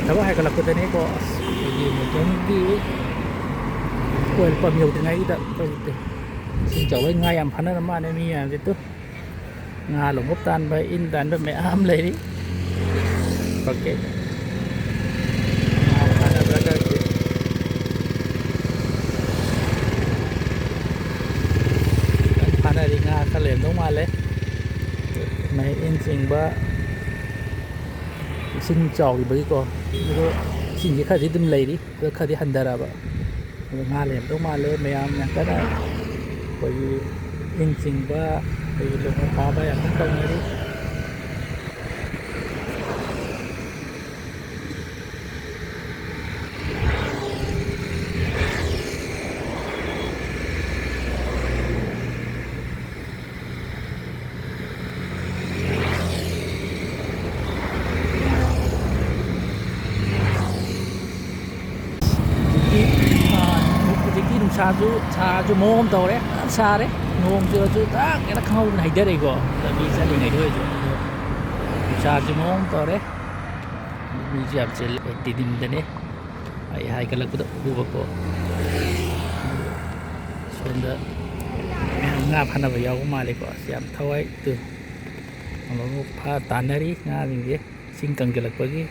thaba hay kalau kita ni ko lagi macam di ko pamiu dengan kita ko itu xin chào với ngay am phana nama này mi itu nga lo ngop tan bay in tan be am le ni oke phana berada di phana di nga kalian dong male mai in sing ba xin chào thì bấy cô nó xin cái khai đêm lấy đi cái khai hành đà ba nga lên đâu mà lên mày am cái đó bởi vì in xin ba bởi vì lúc nó phá bay ăn không đi xa chú mồm tàu đấy xa đấy mồm chưa chú ta cái nó không này đây go là vì gia đình này thôi xa chú mồm tàu đấy vì giờ sẽ tìm đến đấy hai cái là cái đó bố xong đó ngáp hắn là phải giàu mà lại có xem thôi từ nó pha tàn đấy ngáp như thế xin cần cái là cái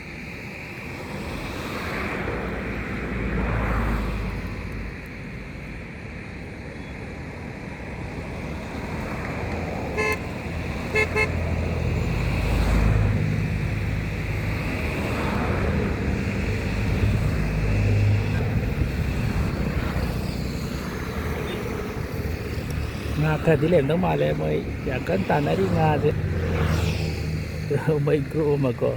nga ka dilem nang male may yakan tanari nga de may crew mago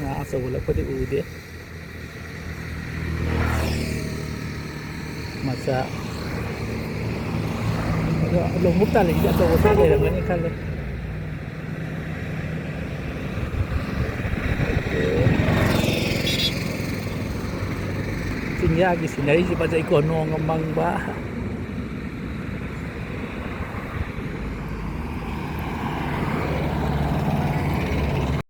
nga asa wala pa di ude masa lồng múc ta là những đồ xe này là mấy khăn luôn sinh ra cái gì đấy chỉ bao giờ còn ngon ngon măng quá